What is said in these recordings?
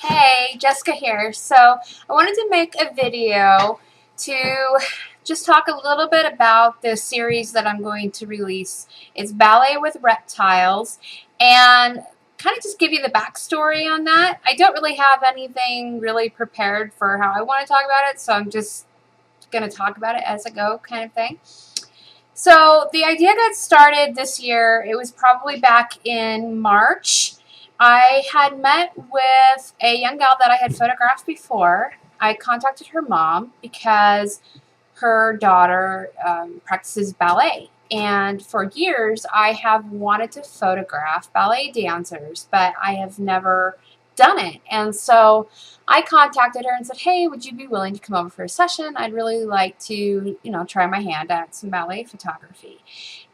Hey, Jessica here. So I wanted to make a video to just talk a little bit about the series that I'm going to release. It's Ballet with Reptiles, and kind of just give you the backstory on that. I don't really have anything really prepared for how I want to talk about it, so I'm just going to talk about it as I go kind of thing. So the idea got started this year. It was probably back in March. I had met with a young gal that I had photographed before. I contacted her mom because her daughter practices ballet. And for years, I have wanted to photograph ballet dancers, but I have never done it. And so I contacted her and said, hey, would you be willing to come over for a session? I'd really like to, try my hand at some ballet photography.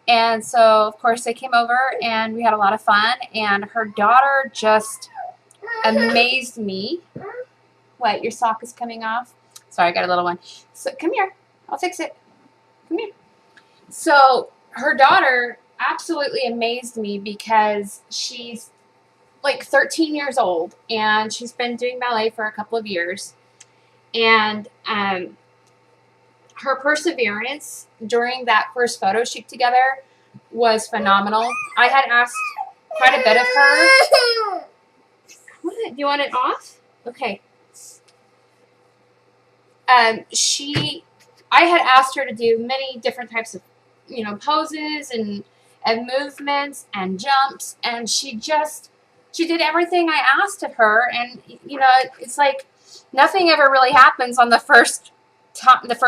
And so, of course, they came over and we had a lot of fun. And her daughter just amazed me. What, your sock is coming off? Sorry, I got a little one. So come here. I'll fix it. Come here. So her daughter absolutely amazed me because she's like 13 years old and she's been doing ballet for a couple of years. And her perseverance during that first photo shoot together was phenomenal. I had asked quite a bit of her. What? Do you want it off? Okay. I had asked her to do many different types of, poses and movements and jumps, and she did everything I asked of her, and it's like nothing ever really happens on the first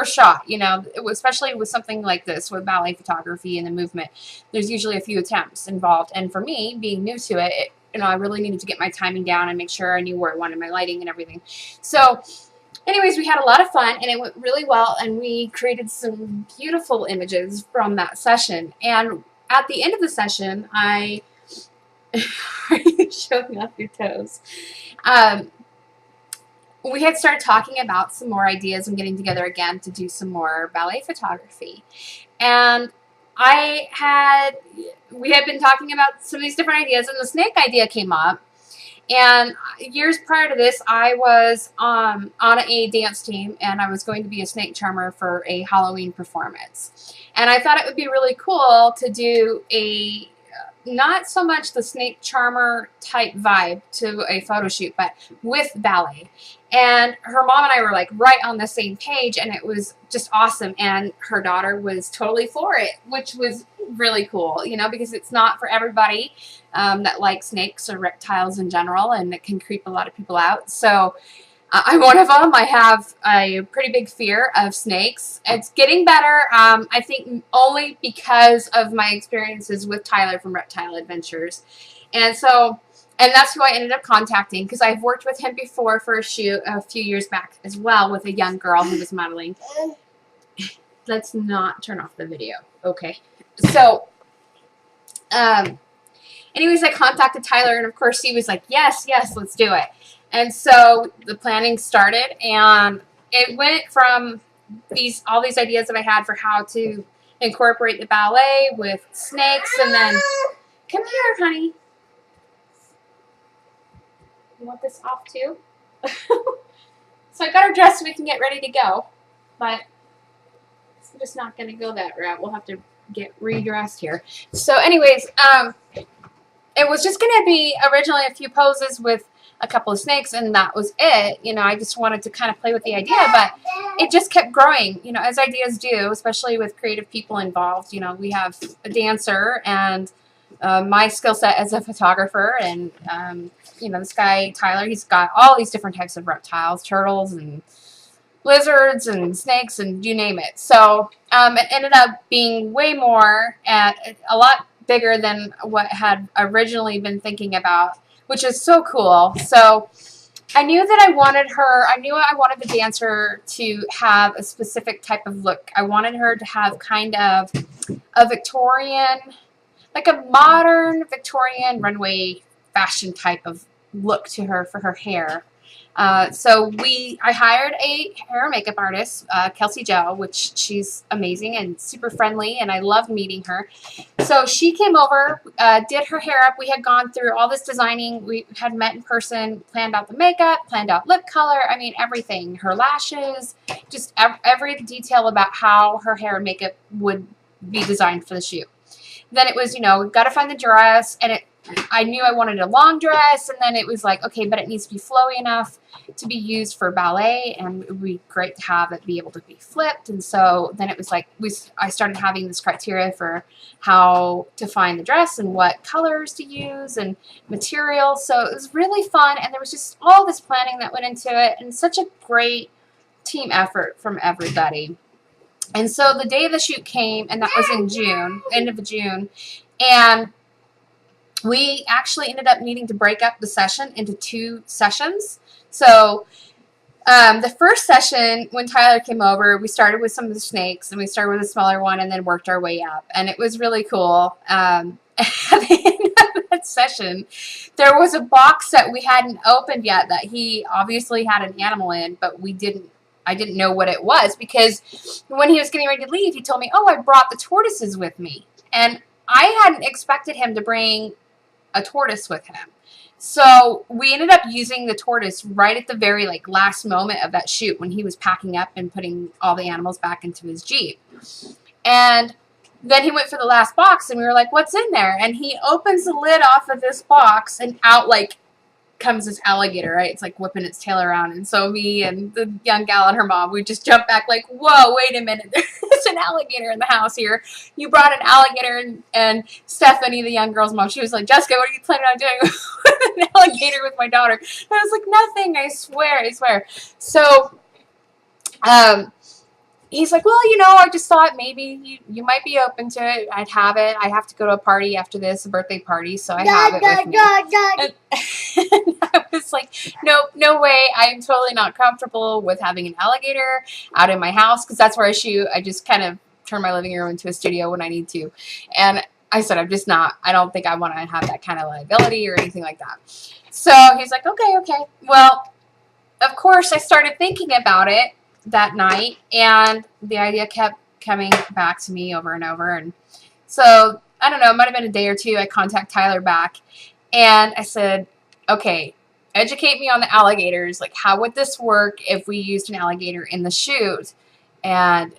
shot, especially with something like this with ballet photography and the movement. There's usually a few attempts involved, and for me, being new to it, I really needed to get my timing down and make sure I knew where I wanted my lighting and everything. So anyways, we had a lot of fun and it went really well, and we created some beautiful images from that session. And at the end of the session, are you showing off your toes? We had started talking about some more ideas and getting together again to do some more ballet photography. And we had been talking about some of these different ideas, and the snake idea came up. And years prior to this, I was on a dance team, and I was going to be a snake charmer for a Halloween performance. And I thought it would be really cool to do not so much the snake charmer type vibe to a photo shoot, but with ballet. And her mom and I were like right on the same page, and it was just awesome. And her daughter was totally for it, which was really cool, because it's not for everybody that likes snakes or reptiles in general, and it can creep a lot of people out. So I'm one of them. I have a pretty big fear of snakes. It's getting better, I think only because of my experiences with Tyler from Reptile Adventures. And that's who I ended up contacting, because I've worked with him before for a shoot a few years back as well with a young girl who was modeling. Let's not turn off the video. Okay. So, anyways, I contacted Tyler, and of course he was like, yes, let's do it. And so the planning started, and it went from all these ideas that I had for how to incorporate the ballet with snakes, and then, come here, honey. You want this off too? So I got her dressed so we can get ready to go, but it's just not going to go that route. We'll have to get redressed here. So anyways, it was just going to be originally a few poses with a couple of snakes, and that was it. I just wanted to kind of play with the idea, but it just kept growing, as ideas do, especially with creative people involved. We have a dancer and my skill set as a photographer, and this guy Tyler, he's got all these different types of reptiles, turtles and lizards and snakes and you name it. So it ended up being way more and a lot bigger than what had originally been thinking about, which is so cool. So I knew that I wanted the dancer to have a specific type of look. I wanted her to have kind of a Victorian, like a modern Victorian runway fashion type of look to her for her hair. So I hired a hair and makeup artist, Kelsey Jo, which she's amazing and super friendly, and I loved meeting her. So she came over, did her hair up. We had gone through all this designing. We had met in person, planned out the makeup, planned out lip color. I mean, everything. Her lashes, just every detail about how her hair and makeup would be designed for the shoot. Then it was, we've got to find the dress, and I knew I wanted a long dress, and then it was like, okay, but it needs to be flowy enough to be used for ballet, and it would be great to have it be able to be flipped. And so then it was like I started having this criteria for how to find the dress and what colors to use and material. So it was really fun, and there was just all this planning that went into it, and such a great team effort from everybody. And so the day of the shoot came, and that was in June, end of June, and we actually ended up needing to break up the session into 2 sessions. So the first session, when Tyler came over, we started with some of the snakes, and we started with a smaller one and then worked our way up. And it was really cool. At the end of that session, there was a box that we hadn't opened yet that he obviously had an animal in, but I didn't know what it was, because when he was getting ready to leave, he told me, oh, I brought the tortoises with me. And I hadn't expected him to bring a tortoise with him. So we ended up using the tortoise right at the very last moment of that shoot, when he was packing up and putting all the animals back into his Jeep. And then he went for the last box, and we were like, what's in there? And he opens the lid off of this box, and out comes this alligator, right? It's whipping its tail around. And so me and the young gal and her mom, we just jumped back whoa, wait a minute. There's an alligator in the house here. You brought an alligator. And Stephanie, the young girl's mom, she was like, Jessica, what are you planning on doing with an alligator with my daughter? And I was like, nothing, I swear. So he's like, well, I just thought maybe you might be open to it. I'd have it. I have to go to a party after this, a birthday party, so I have it with me. And I was like, no way. I'm totally not comfortable with having an alligator out in my house, because that's where I shoot. I just kind of turn my living room into a studio when I need to. And I said, I'm just not. I don't think I want to have that kind of liability or anything like that. So he's like, okay. Well, of course, I started thinking about it that night, and the idea kept coming back to me over and over. And so I don't know, it might have been a day or two, I contact Tyler back, and I said, okay, educate me on the alligators. How would this work if we used an alligator in the shoot? And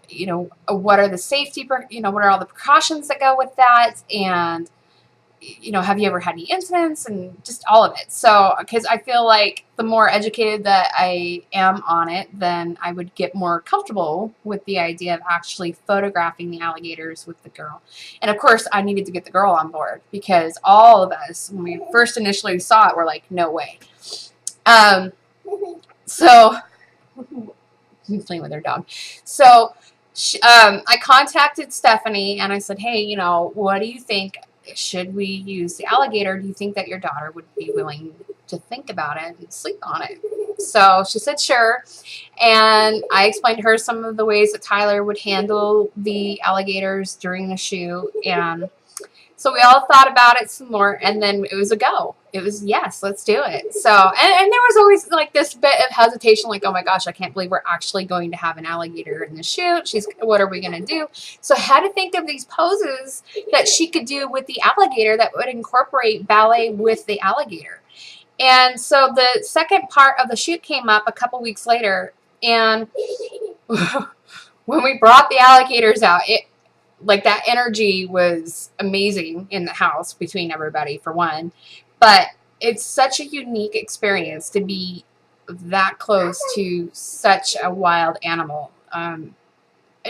what are the safety, what are all the precautions that go with that? And have you ever had any incidents, and just all of it. So, because I feel like the more educated that I am on it, then I would get more comfortable with the idea of actually photographing the alligators with the girl. And of course, I needed to get the girl on board, because all of us, when we first initially saw it, were like, no way. So, I'm playing with her dog. So, I contacted Stephanie, and I said, hey, what do you think? Should we use the alligator? Do you think that your daughter would be willing to think about it and sleep on it? So she said sure, and I explained to her some of the ways that Tyler would handle the alligators during the shoot, and so we all thought about it some more, and then it was a go. It was, yes, let's do it. So, and there was always this bit of hesitation, oh my gosh, I can't believe we're actually going to have an alligator in the shoot. What are we going to do? So I had to think of these poses that she could do with the alligator that would incorporate ballet with the alligator. And so the second part of the shoot came up a couple weeks later, and when we brought the alligators out, that energy was amazing in the house between everybody, for one. But it's such a unique experience to be that close to such a wild animal.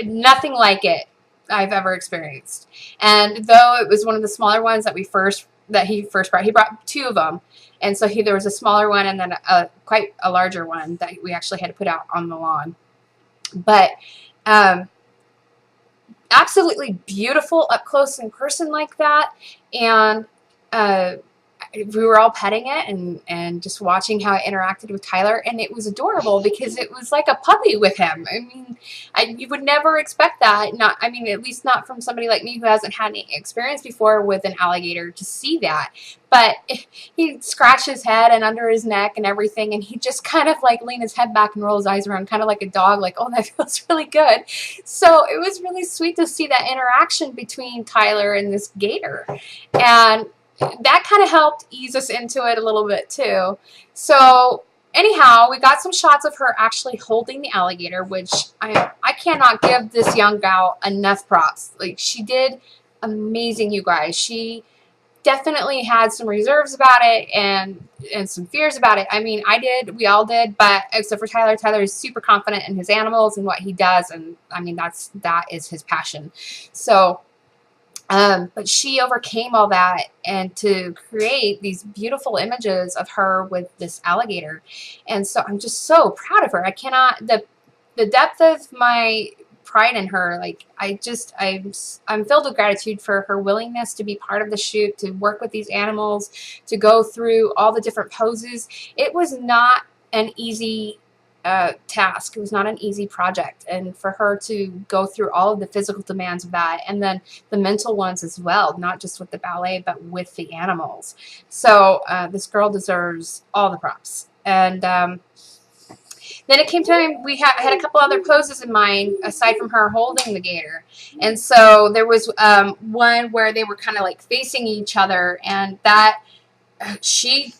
Nothing like it I've ever experienced. And though it was one of the smaller ones that he first brought, he brought 2 of them. And so there was a smaller one, and then quite a larger one that we actually had to put out on the lawn. But absolutely beautiful up close in person like that. And we were all petting it and just watching how it interacted with Tyler, and it was adorable because it was like a puppy with him. I mean, you would never expect that. Not, I mean, at least not from somebody like me who hasn't had any experience before with an alligator to see that. But he scratched his head and under his neck and everything, and he just kind of like leaned his head back and roll his eyes around, kind of like a dog, like, oh, that feels really good. So it was really sweet to see that interaction between Tyler and this gator. And that kind of helped ease us into it a little bit too. So anyhow, we got some shots of her actually holding the alligator, which I cannot give this young gal enough props. Like, she did amazing, you guys. She definitely had some reserves about it and some fears about it. I mean, I did, we all did, but except for Tyler. Tyler is super confident in his animals and what he does, and I mean, that is his passion. So but she overcame all that and to create these beautiful images of her with this alligator. And so I'm just so proud of her. I cannot, the depth of my pride in her, like, I'm filled with gratitude for her willingness to be part of the shoot, to work with these animals, to go through all the different poses. It was not an easy task. It was not an easy project, and for her to go through all of the physical demands of that, and then the mental ones as well, not just with the ballet but with the animals. So this girl deserves all the props. And then it came time, I had a couple other poses in mind aside from her holding the gator. And so there was one where they were kind of like facing each other, and that she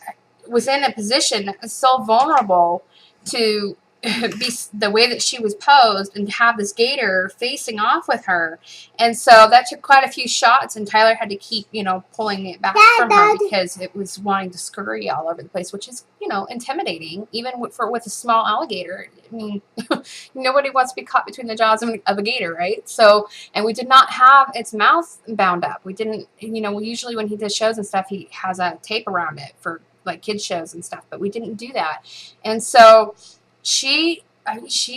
was in a position so vulnerable to be the way that she was posed and to have this gator facing off with her. And so that took quite a few shots, and Tyler had to keep, you know, pulling it back from her because it was wanting to scurry all over the place, which is, you know, intimidating, even with a small alligator. I mean, nobody wants to be caught between the jaws of a gator, right? So, and we did not have its mouth bound up. We didn't, you know, usually when he does shows and stuff, he has a tape around it for like kids shows and stuff, but we didn't do that. And so she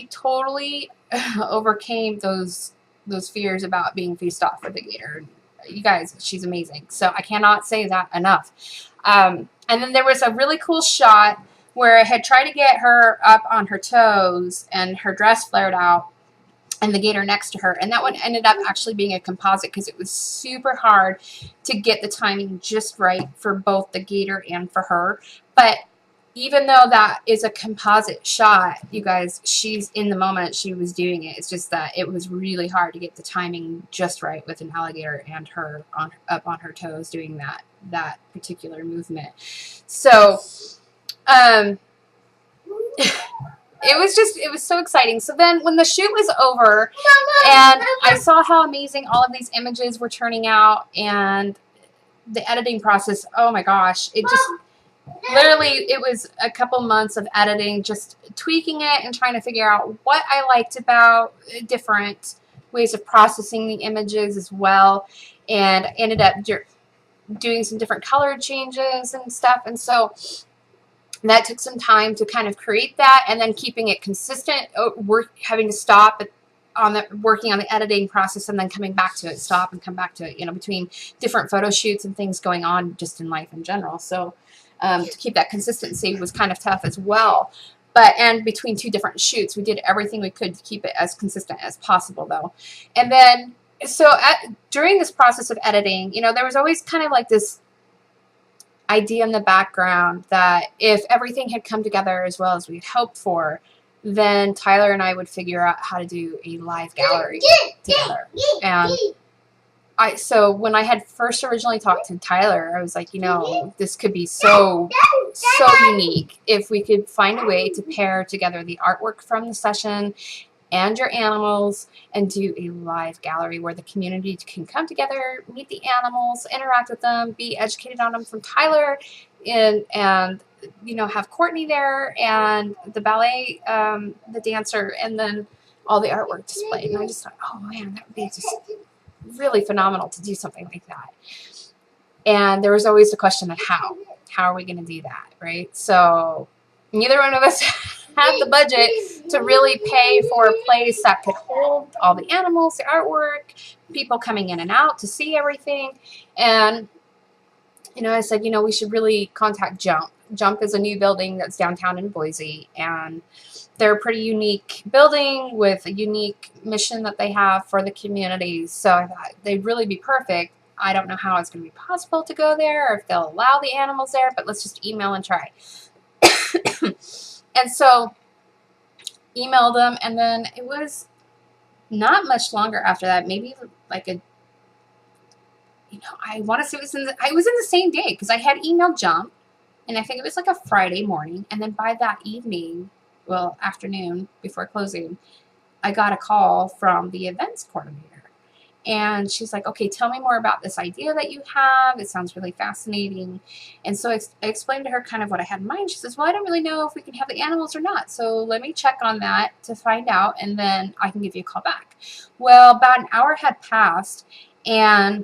totally overcame those fears about being faced off with the gator. You guys, she's amazing. So I cannot say that enough. And then there was a really cool shot where I had tried to get her up on her toes and her dress flared out and the gator next to her. And that one ended up actually being a composite because it was super hard to get the timing just right for both the gator and for her. But even though that is a composite shot, you guys, she's in the moment she was doing it. It's just that it was really hard to get the timing just right with an alligator and her up on her toes doing that particular movement. So it was so exciting. So then when the shoot was over and I saw how amazing all of these images were turning out and the editing process, oh my gosh, it just literally, it was a couple months of editing, just tweaking it and trying to figure out what I liked about different ways of processing the images as well, and ended up doing some different color changes and stuff. And so that took some time to kind of create that, and then keeping it consistent, having to stop working on the editing process and then coming back to it, stop and come back to it, you know, between different photo shoots and things going on just in life in general. So to keep that consistency was kind of tough as well. And between two different shoots, we did everything we could to keep it as consistent as possible, though. And then, so during this process of editing, you know, there was always kind of like this idea in the background that if everything had come together as well as we had hoped for, then Tyler and I would figure out how to do a live gallery together. And so when I had first originally talked to Tyler, I was like, you know, this could be so unique if we could find a way to pair together the artwork from the session and your animals and do a live gallery where the community can come together, meet the animals, interact with them, be educated on them from Tyler, and you know, have Courtney there and the ballet, the dancer, and then all the artwork displayed. And I just thought, oh man, that would be just really phenomenal to do something like that. And there was always the question of how are we going to do that, right? So neither one of us had the budget to really pay for a place that could hold all the animals, the artwork, people coming in and out to see everything. And I said, we should really contact Jump. Jump is a new building that's downtown in Boise, and they're a pretty unique building with a unique mission that they have for the community. So I thought they'd really be perfect. I don't know how it's going to be possible to go there or if they'll allow the animals there, but let's just email and try. And so emailed them, and then it was not much longer after that, maybe like a, I want to say it was in the same day, because I had emailed Jump, and I think it was like a Friday morning, and then by that evening, well, afternoon before closing, I got a call from the events coordinator. And she's like, okay, tell me more about this idea that you have. It sounds really fascinating. And so I explained to her kind of what I had in mind. She says, well, I don't really know if we can have the animals or not. So let me check on that to find out, and then I can give you a call back. Well, about an hour had passed, and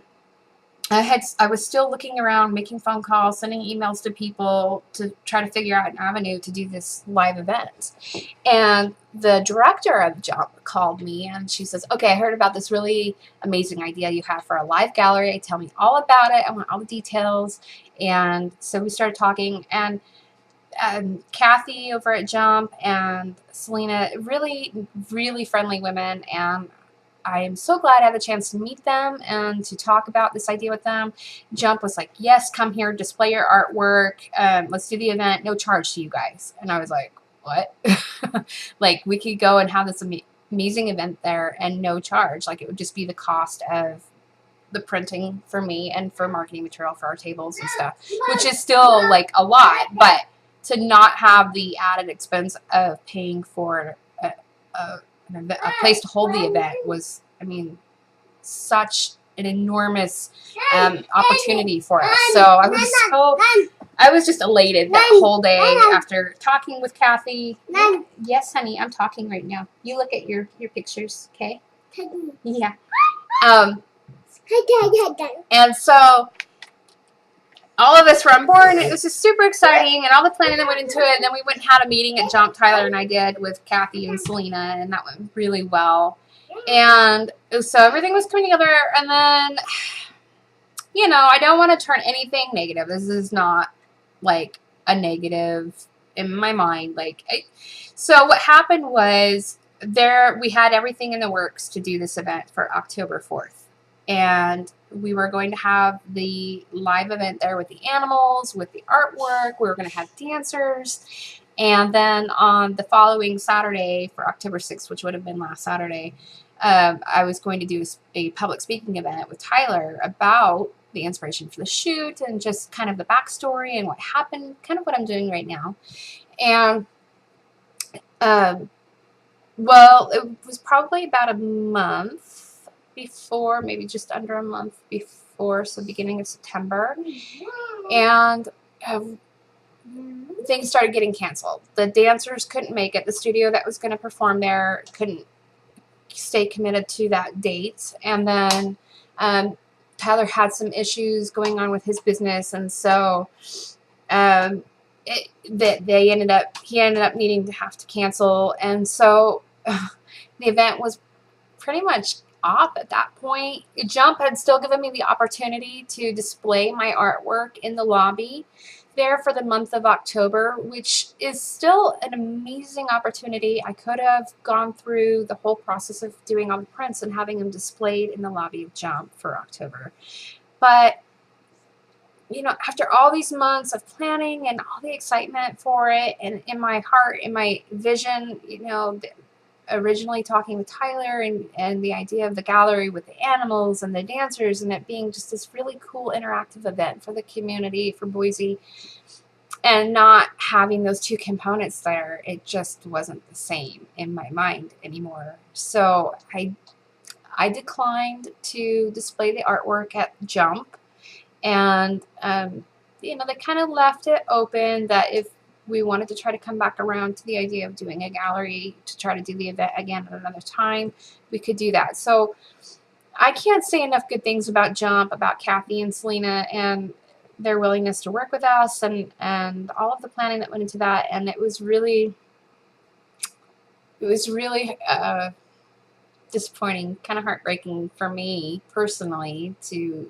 I was still looking around, making phone calls, sending emails to people to try to figure out an avenue to do this live event. And the director of Jump called me, and she says, okay, I heard about this really amazing idea you have for a live gallery. Tell me all about it. I want all the details. And so we started talking, and Kathy over at Jump and Selena, really, really friendly women, and I am so glad I had the chance to meet them and to talk about this idea with them. Jump was like, yes, come here, display your artwork. Let's do the event. No charge to you guys. And I was like, what? Like, we could go and have this amazing event there and no charge. Like, it would just be the cost of the printing for me and for marketing material for our tables and stuff, which is still like a lot. But to not have the added expense of paying for a place to hold the event was, I mean, such an enormous opportunity for us. So I was just elated that whole day after talking with Kathy. Yes, honey, I'm talking right now. You look at your pictures, okay? Yeah. And so all of us were on board, and it was just super exciting, and all the planning that went into it. And then we went and had a meeting at Jump, Tyler and I did, with Kathy and Selena, and that went really well. And so everything was coming together, and then, I don't want to turn anything negative. This is not, like, a negative in my mind. So what happened was, we had everything in the works to do this event for October 4th. And we were going to have the live event there with the animals, with the artwork. We were going to have dancers. And then on the following Saturday for October 6th, which would have been last Saturday, I was going to do a public speaking event with Tyler about the inspiration for the shoot and just kind of the backstory and what happened, kind of what I'm doing right now. And, well, it was probably about a month before, maybe just under a month before, so beginning of September, and things started getting canceled. The dancers couldn't make it. The studio that was going to perform there couldn't stay committed to that date, and then Tyler had some issues going on with his business, and so he ended up needing to have to cancel, and so the event was pretty much off at that point. Jump had still given me the opportunity to display my artwork in the lobby there for the month of October, which is still an amazing opportunity. I could have gone through the whole process of doing all the prints and having them displayed in the lobby of Jump for October. But, after all these months of planning and all the excitement for it, and in my heart, in my vision, originally talking with Tyler and the idea of the gallery with the animals and the dancers and it being just this really cool interactive event for the community, for Boise, and not having those two components there, it just wasn't the same in my mind anymore. So I declined to display the artwork at Jump, and they kind of left it open that if we wanted to try to come back around to the idea of doing a gallery to try to do the event again at another time, we could do that. So I can't say enough good things about Jump, about Kathy and Selena and their willingness to work with us and all of the planning that went into that. And it was really disappointing, kind of heartbreaking for me personally to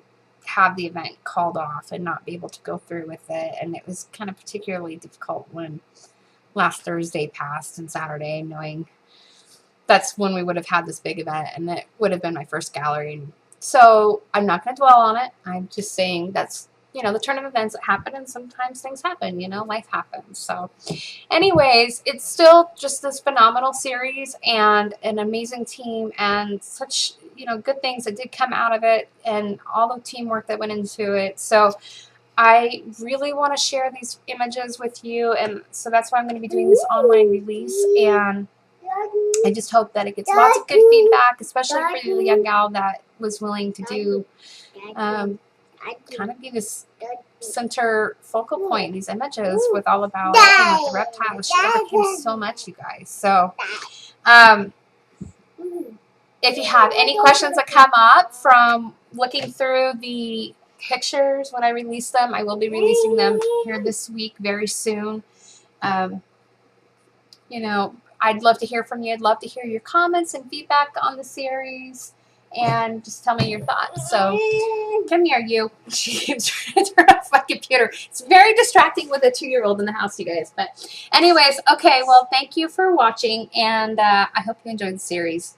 have the event called off and not be able to go through with it. And it was kind of particularly difficult when last Thursday passed and Saturday, knowing that's when we would have had this big event, and it would have been my first gallery. So I'm not going to dwell on it. I'm just saying that's, you know, the turn of events that happen, and sometimes things happen, you know, life happens. So anyways, it's still just this phenomenal series and an amazing team and such, you know, good things that did come out of it and all the teamwork that went into it. So I really want to share these images with you, and so that's why I'm going to be doing this online release, and I just hope that it gets lots of good feedback, especially for the young gal that was willing to do, kind of be this center focal point in these images with all about working with the reptiles. She overcame so much, you guys. So if you have any questions that come up from looking through the pictures when I release them, I will be releasing them here this week very soon. You know, I'd love to hear from you. I'd love to hear your comments and feedback on the series, and just tell me your thoughts. So come here, you. She keeps trying to turn off my computer. It's very distracting with a 2-year-old in the house, you guys. But anyways, okay, well, thank you for watching, and I hope you enjoyed the series.